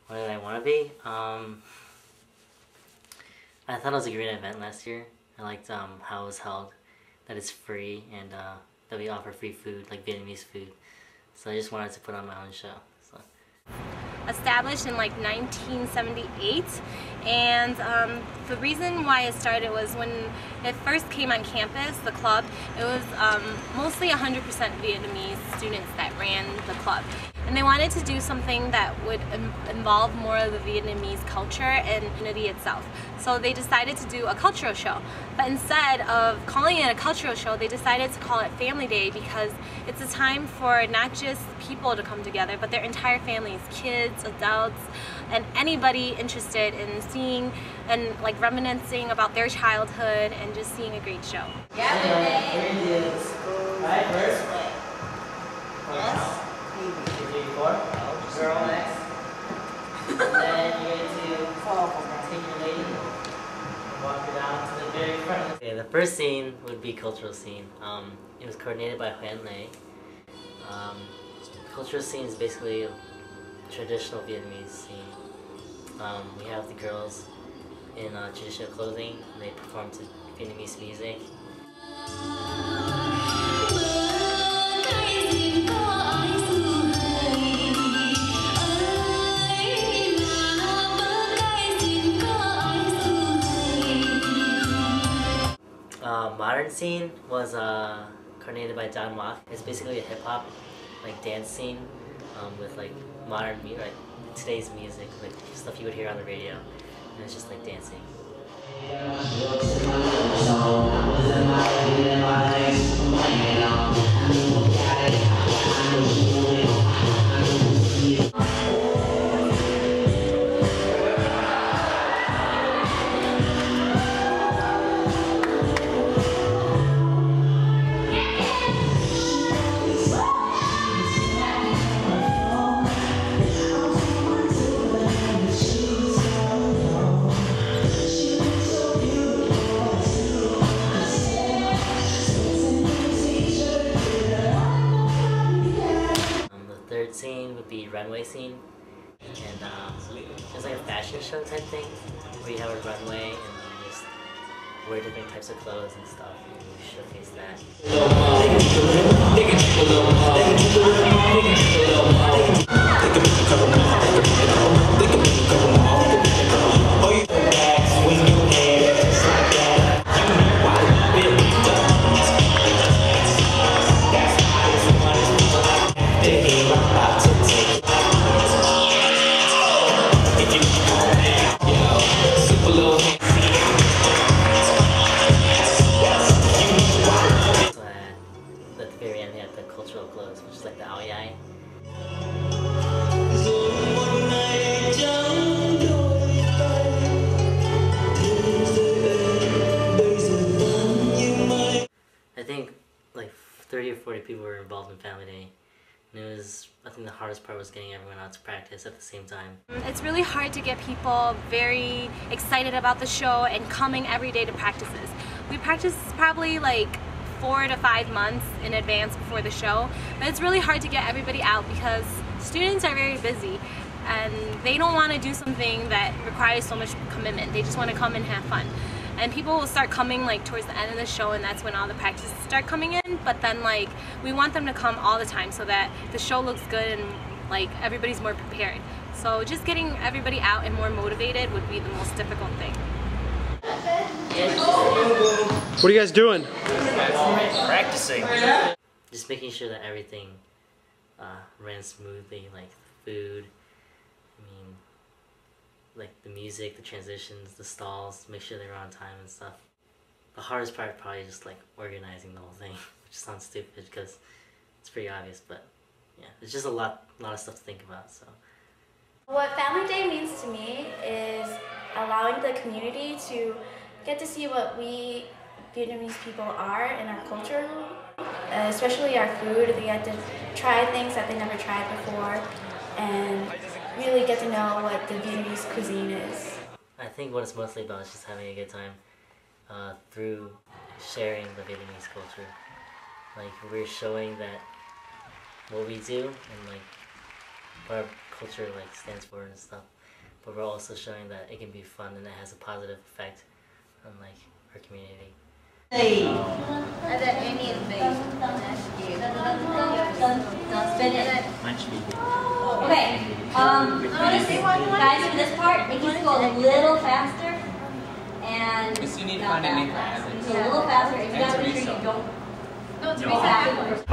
What did I want to be? I thought it was a great event last year. I liked how it was held, that it's free, and that we offer free food, like Vietnamese food. So I just wanted to put on my own show. So. Established in like 1978, and the reason why it started was when it first came on campus, the club, it was mostly 100% Vietnamese students that ran the club. And they wanted to do something that would involve more of the Vietnamese culture and community itself. So they decided to do a cultural show. But instead of calling it a cultural show, they decided to call it Family Day because it's a time for not just people to come together, but their entire families, kids, adults, and anybody interested in seeing and like reminiscing about their childhood and just seeing a great show. Yeah, right, first. Yes. 2, 3, 4. Girl next. And then you're going to take your lady and walk her down to the very front. Okay, the first scene would be cultural scene. It was coordinated by Huyen Lei. Cultural scene is basically a traditional Vietnamese scene. We have the girls in traditional clothing. They perform to Vietnamese music. Modern scene was coordinated by Day.m4v. It's basically a hip-hop like dance scene with like modern music, like today's music, like stuff you would hear on the radio, and it's just like dancing. Third scene would be runway scene, and it's like a fashion show type thing where you have a runway and you just wear different types of clothes and stuff and you showcase that. At the very end, they have the cultural clothes, which is like the ao dai. I think like 30 or 40 people were involved in Family Day. And it was, I think the hardest part was getting everyone out to practice at the same time. It's really hard to get people very excited about the show and coming every day to practices. We practice probably like 4 to 5 months in advance before the show, but it's really hard to get everybody out because students are very busy and they don't want to do something that requires so much commitment. They just want to come and have fun. And people will start coming like towards the end of the show, and that's when all the practices start coming in. But then like we want them to come all the time so that the show looks good and like everybody's more prepared. So just getting everybody out and more motivated would be the most difficult thing. What are you guys doing? Practicing. Just making sure that everything ran smoothly, like food, like the music, the transitions, the stalls, make sure they were on time and stuff. The hardest part probably just like organizing the whole thing, which sounds stupid because it's pretty obvious, but yeah, it's just a lot of stuff to think about. So. What Family Day means to me is allowing the community to get to see what we Vietnamese people are in our culture, especially our food. They get to try things that they never tried before and really get to know what the Vietnamese cuisine is. I think what it's mostly about is just having a good time through sharing the Vietnamese culture. Like we're showing that what we do and like our culture like stands for and stuff. But we're also showing that it can be fun and it has a positive effect on like our community. Hey. Ada ini baik. Spin it. Okay. Honestly, guys, for this part, it needs to go a little faster. And because you need to find a name for Alex. a little faster. If you gotta make sure you don't. No, to be faster.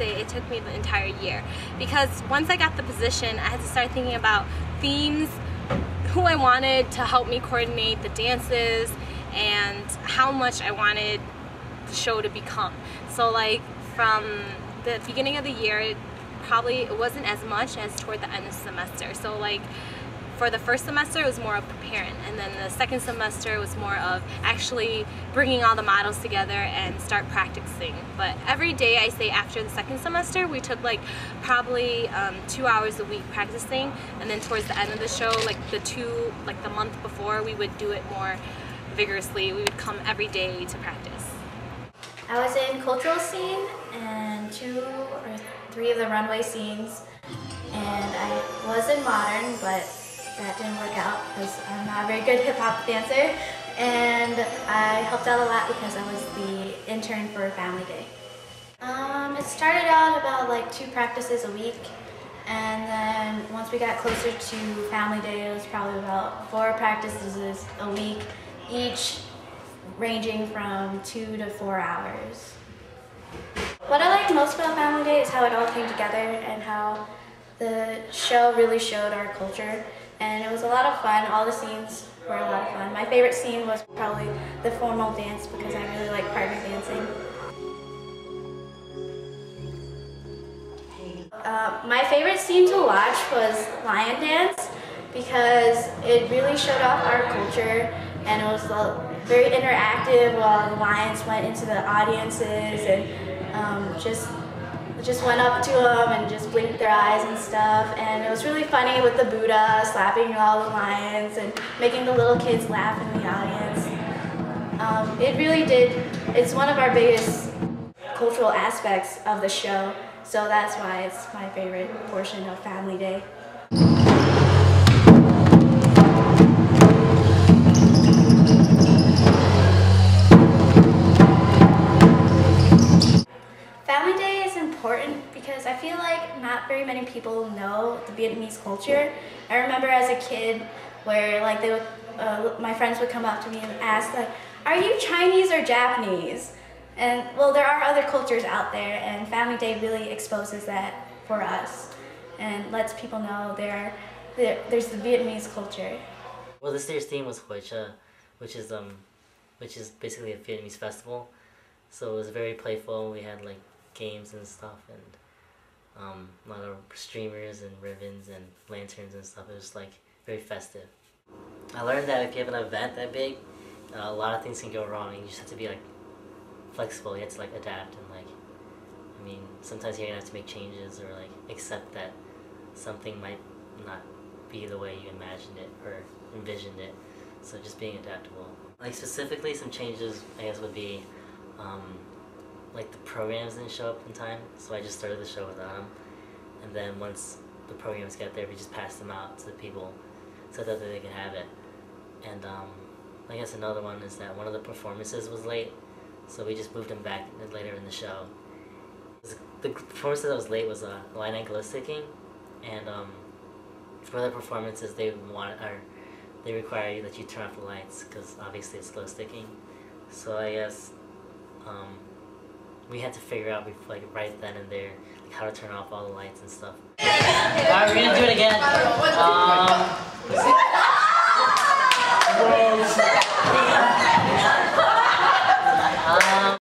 It took me the entire year because once I got the position, I had to start thinking about themes, who I wanted to help me coordinate the dances, and how much I wanted the show to become. So like from the beginning of the year, it wasn't as much as toward the end of the semester. So like for the first semester, it was more of preparing, and then the second semester was more of actually bringing all the models together and start practicing. But every day, I say after the second semester, we took like probably 2 hours a week practicing, and then towards the end of the show, like the month before, we would do it more vigorously. We would come every day to practice. I was in cultural scene and 2 or 3 of the runway scenes, and I was in modern, but that didn't work out because I'm not a very good hip-hop dancer, and I helped out a lot because I was the intern for Family Day. It started out about like 2 practices a week, and then once we got closer to Family Day, it was probably about 4 practices a week, each ranging from 2 to 4 hours. What I liked most about Family Day is how it all came together and how the show really showed our culture. And it was a lot of fun. All the scenes were a lot of fun. My favorite scene was probably the formal dance because I really like partner dancing. My favorite scene to watch was Lion Dance because it really showed off our culture, and it was very interactive while the lions went into the audiences and just went up to them and just blinked their eyes and stuff, and it was really funny with the Buddha slapping all the lions and making the little kids laugh in the audience. It really did, it's one of our biggest cultural aspects of the show, so that's why it's my favorite portion of Family Day. Family Day is important because I feel like not very many people know the Vietnamese culture. I remember as a kid where like my friends would come up to me and ask like, "Are you Chinese or Japanese?" And well, there are other cultures out there, and Family Day really exposes that for us and lets people know there's the Vietnamese culture. Well, this year's theme was Hoi Cha, which is basically a Vietnamese festival. So it was very playful. We had like games and stuff, and a lot of streamers and ribbons and lanterns and stuff. It was like very festive. I learned that if you have an event that big, a lot of things can go wrong, and you just have to be like flexible. You have to like adapt, and like, I mean, sometimes you're gonna have to make changes or like accept that something might not be the way you imagined it or envisioned it. So just being adaptable. Like specifically, some changes I guess would be like the programs didn't show up in time, so I just started the show without them. And then once the programs got there, we just passed them out to the people so that they could have it. And I guess another one is that one of the performances was late, so we just moved them back later in the show. The performance that was late was line and glow sticking, and for the performances, they require that you turn off the lights because obviously it's glow sticking. So I guess we had to figure out like right then and there like, how to turn off all the lights and stuff. Alright, we're gonna do it again.